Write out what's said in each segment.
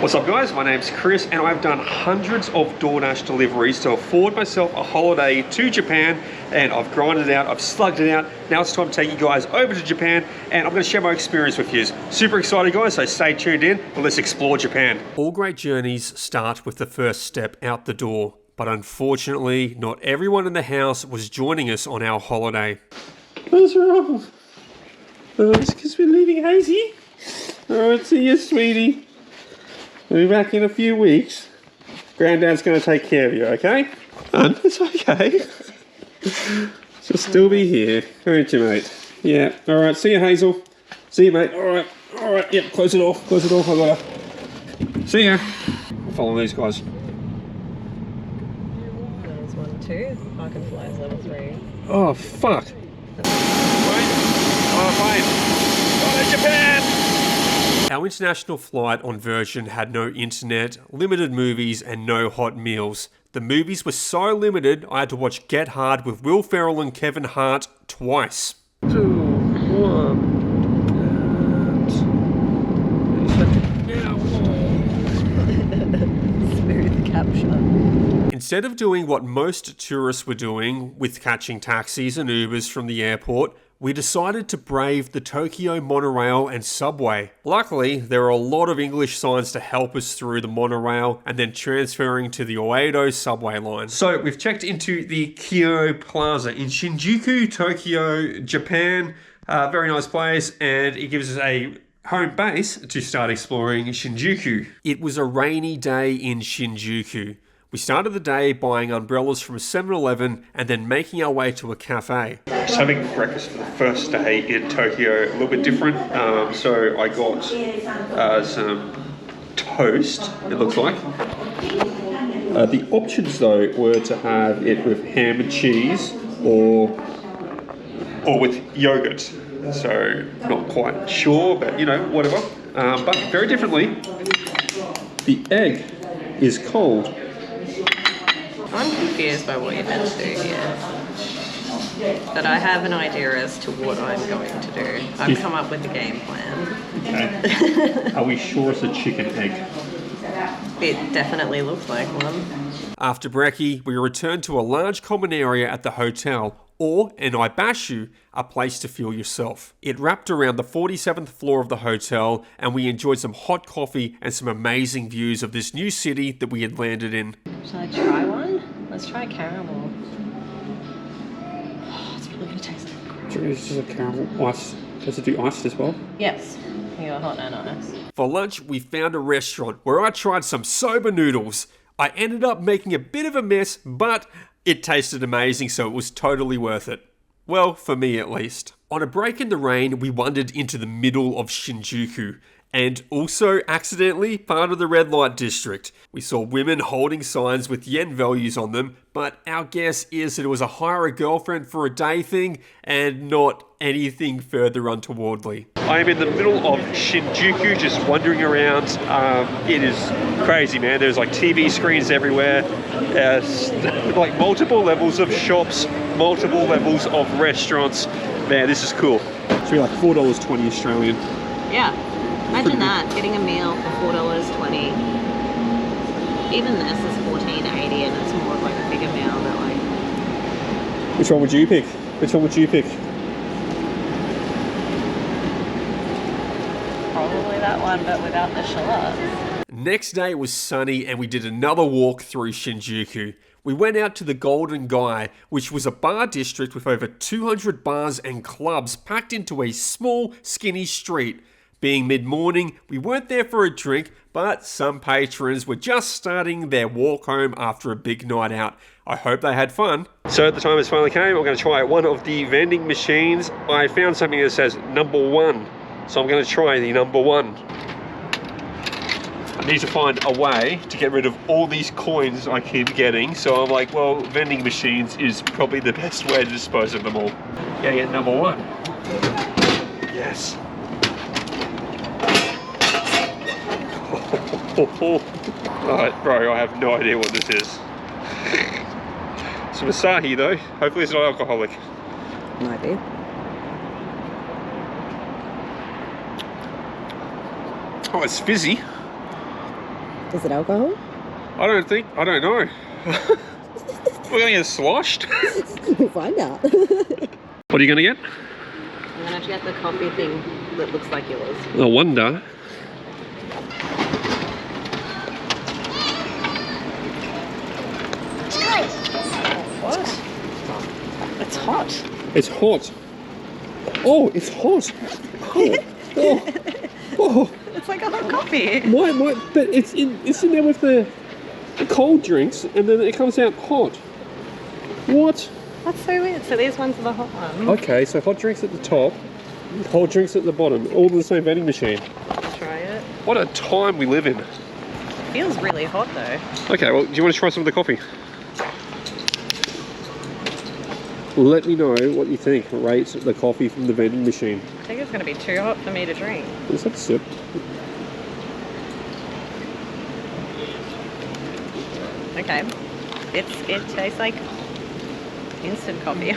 What's up guys, my name's Chris and I've done hundreds of DoorDash deliveries to afford myself a holiday to Japan, and I've grinded it out, I've slugged it out. Now it's time to take you guys over to Japan and I'm going to share my experience with you. Super excited guys, so stay tuned in and let's explore Japan. All great journeys start with the first step out the door, but unfortunately not everyone in the house was joining us on our holiday. What's wrong? It's because we're leaving Hazy. Alright, see you sweetie. We'll be back in a few weeks. Granddad's going to take care of you, okay? It's okay. She'll still be here, won't you, mate? Yeah. All right. See you, Hazel. See you, mate. All right. All right. Yep. Close it off. Close it off. I got her. See ya. Follow these guys. There's 1, 2. I can fly as level 3. Oh fuck. Wait. Oh, fine. Go to Japan. Our international flight on Virgin had no internet, limited movies, and no hot meals. The movies were so limited, I had to watch Get Hard with Will Ferrell and Kevin Hart twice. 2, 1, and... Smooth capture. Instead of doing what most tourists were doing, with catching taxis and Ubers from the airport, we decided to brave the Tokyo monorail and subway. Luckily, there are a lot of English signs to help us through the monorail and then transferring to the Oedo subway line. So we've checked into the Kyo Plaza in Shinjuku, Tokyo, Japan. Very nice place, and it gives us a home base to start exploring Shinjuku. It was a rainy day in Shinjuku. We started the day buying umbrellas from 7-Eleven and then making our way to a cafe. Just having breakfast for the first day in Tokyo, a little bit different. So I got some toast, it looks like. The options though were to have it with ham and cheese or with yogurt. So not quite sure, but you know, whatever. But very differently, the egg is cold. I'm confused by what you're meant to do here. But I have an idea as to what I'm going to do. I've come up with a game plan. Okay. Are we sure it's a chicken egg? It definitely looks like one. After brekkie, we returned to a large common area at the hotel, or an ibashu, a place to feel yourself. It wrapped around the 47th floor of the hotel, and we enjoyed some hot coffee and some amazing views of this new city that we had landed in. Shall I try one? Let's try caramel. Oh, it's really going to taste like crap. This is a caramel ice. Does it do iced as well? Yes. You got hot and ice. For lunch, we found a restaurant where I tried some soba noodles. I ended up making a bit of a mess, but it tasted amazing, so it was totally worth it. Well, for me at least. On a break in the rain, we wandered into the middle of Shinjuku, and also accidentally part of the red light district. We saw women holding signs with yen values on them, but our guess is that it was a hire a girlfriend for a day thing and not anything further untowardly. I am in the middle of Shinjuku, just wandering around. It is crazy, man. There's like TV screens everywhere. Like multiple levels of shops, multiple levels of restaurants. Man, this is cool. It's be like $4.20 Australian. Yeah. Imagine that, getting a meal for $4.20. Even this is $14.80 and it's more of like a bigger meal, but like... Which one would you pick? Which one would you pick? Probably that one, but without the shallots. Next day was sunny and we did another walk through Shinjuku. We went out to the Golden Guy, which was a bar district with over 200 bars and clubs packed into a small, skinny street. Being mid-morning, we weren't there for a drink, but some patrons were just starting their walk home after a big night out. I hope they had fun. So the time has finally came. I'm going to try one of the vending machines. I found something that says number 1, so I'm going to try the number 1. I need to find a way to get rid of all these coins I keep getting, so I'm like, well, vending machines is probably the best way to dispose of them all. Gotta get number 1. Yes. Alright, bro, I have no idea what this is. Some Asahi though. Hopefully it's not alcoholic. Might be. Oh, it's fizzy. Is it alcohol? I don't know. We're gonna get sloshed. We'll find out. What are you gonna get? I'm gonna have to get the coffee thing that looks like yours. I wonder. What? It's hot. It's hot. Oh, it's hot. Oh, oh, oh. It's like a hot coffee. Why? But it's in there with the cold drinks, and then it comes out hot. What? That's so weird. So these ones are the hot ones. Okay, so hot drinks at the top, cold drinks at the bottom, all in the same vending machine. Try it. What a time we live in. Feels really hot though. Okay, well, do you want to try some of the coffee? Let me know what you think. Rate the coffee from the vending machine. I think it's going to be too hot for me to drink. Let's have a sip. Okay. It tastes like instant coffee.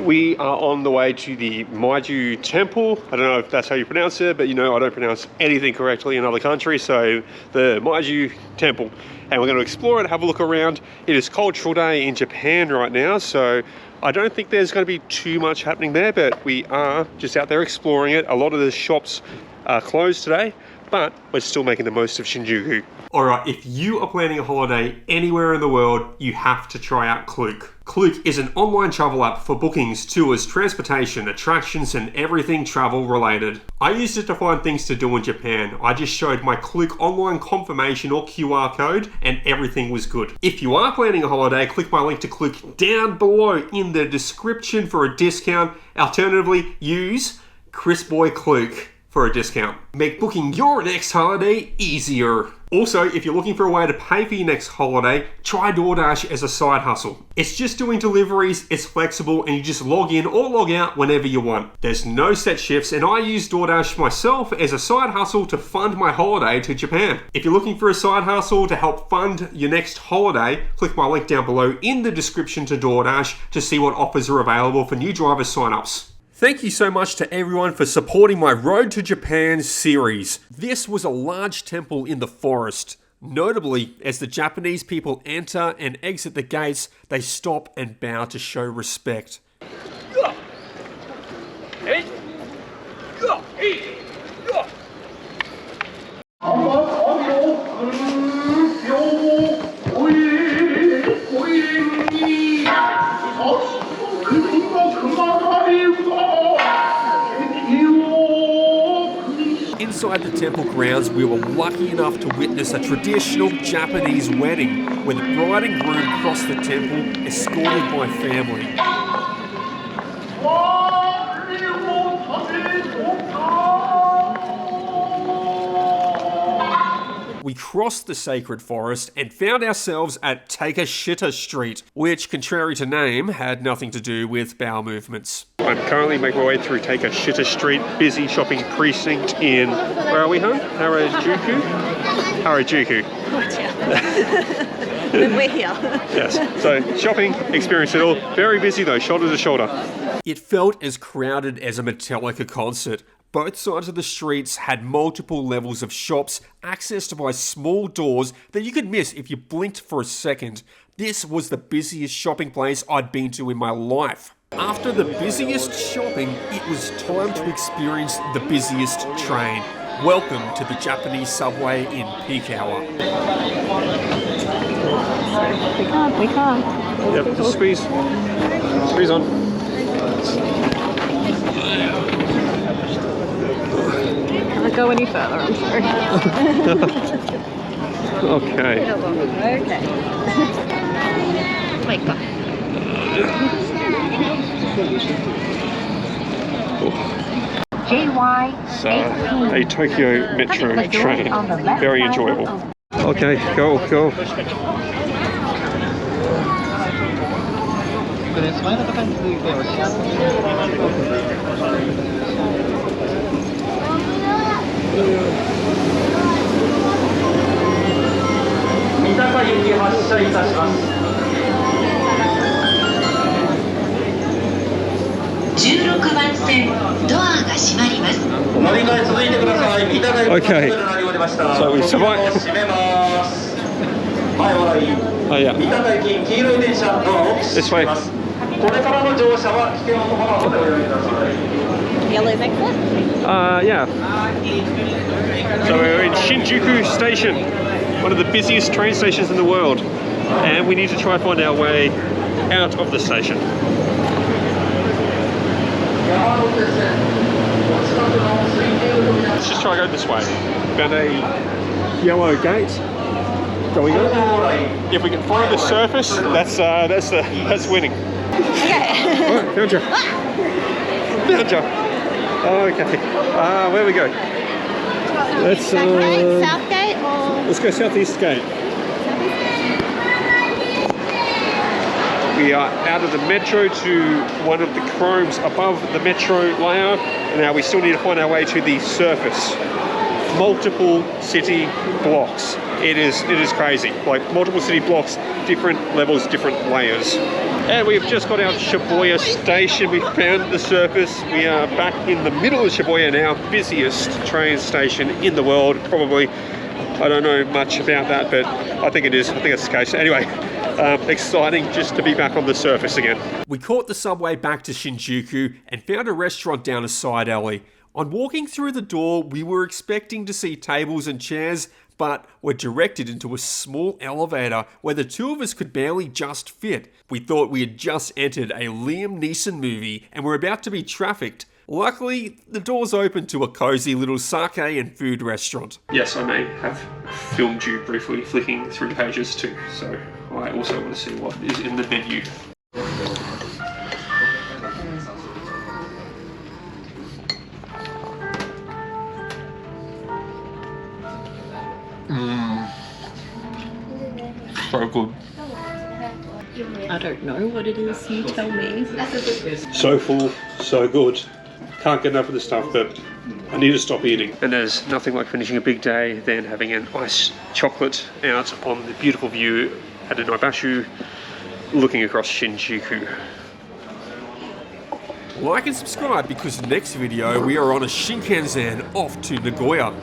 We are on the way to the Maiju Temple. I don't know if that's how you pronounce it, but you know I don't pronounce anything correctly in other countries, so the Maiju Temple. And we're going to explore it, have a look around. It is Cultural Day in Japan right now, so I don't think there's going to be too much happening there, but we are just out there exploring it. A lot of the shops are closed today, but we're still making the most of Shinjuku. Alright, if you are planning a holiday anywhere in the world, you have to try out Klook. Klook is an online travel app for bookings, tours, transportation, attractions, and everything travel related. I used it to find things to do in Japan. I just showed my Klook online confirmation or QR code and everything was good. If you are planning a holiday, click my link to Klook down below in the description for a discount. Alternatively, use Chris Boy Klook for a discount. Make booking your next holiday easier. Also, if you're looking for a way to pay for your next holiday, try DoorDash as a side hustle. It's just doing deliveries, it's flexible, and you just log in or log out whenever you want. There's no set shifts, and I use DoorDash myself as a side hustle to fund my holiday to Japan. If you're looking for a side hustle to help fund your next holiday, click my link down below in the description to DoorDash to see what offers are available for new driver signups. Thank you so much to everyone for supporting my Road to Japan series. This was a large temple in the forest. Notably, as the Japanese people enter and exit the gates, they stop and bow to show respect. Inside the temple grounds, we were lucky enough to witness a traditional Japanese wedding where the bride and groom crossed the temple escorted by family. We crossed the sacred forest and found ourselves at Takeshita Street, which, contrary to name, had nothing to do with bowel movements. I'm currently making my way through Takeshita Street, busy shopping precinct in, where are we, hon? Harajuku? Harajuku. We're here. Yes, so shopping, experience it all. Very busy though, shoulder to shoulder. It felt as crowded as a Metallica concert. Both sides of the streets had multiple levels of shops accessed by small doors that you could miss if you blinked for a second. This was the busiest shopping place I'd been to in my life. After the busiest shopping, it was time to experience the busiest train. Welcome to the Japanese subway in peak hour. We can't. Yep, just squeeze. Squeeze on. Can't go any further, I'm sorry. Okay. Okay. Wait, go. It's a Tokyo Metro train. Very enjoyable. Okay, go. Okay. So we survived. Oh yeah. This way. Yellow's exit? Yeah. So we're in Shinjuku Station, one of the busiest train stations in the world, and we need to try and find our way out of the station. Let's just try and go this way. Found a yellow gate. Going on. If we can find the surface, that's winning. Okay. Alright, found you. Found you. Okay. Where we go? Let's South Gate or let's go Southeast Gate. We are out of the metro to one of the chromes above the metro layer. Now we still need to find our way to the surface. Multiple city blocks. It is crazy. Like multiple city blocks, different levels, different layers. And we've just got out of Shibuya Station. We found the surface. We are back in the middle of Shibuya now, busiest train station in the world, probably. I don't know much about that, but I think it is. I think it's the case. Anyway, exciting just to be back on the surface again. We caught the subway back to Shinjuku and found a restaurant down a side alley. On walking through the door, we were expecting to see tables and chairs, but were directed into a small elevator where the two of us could barely just fit. We thought we had just entered a Liam Neeson movie and were about to be trafficked. Luckily, the doors opened to a cozy little sake and food restaurant. Yes, I may have filmed you briefly flicking through pages too, so I also want to see what is in the menu. So good. I don't know what it is, you tell me. So full, so good. Can't get enough of the stuff, but I need to stop eating. And there's nothing like finishing a big day than having an iced chocolate out on the beautiful view at a Naibashu, looking across Shinjuku. Like and subscribe because next video we are on a Shinkansen off to Nagoya.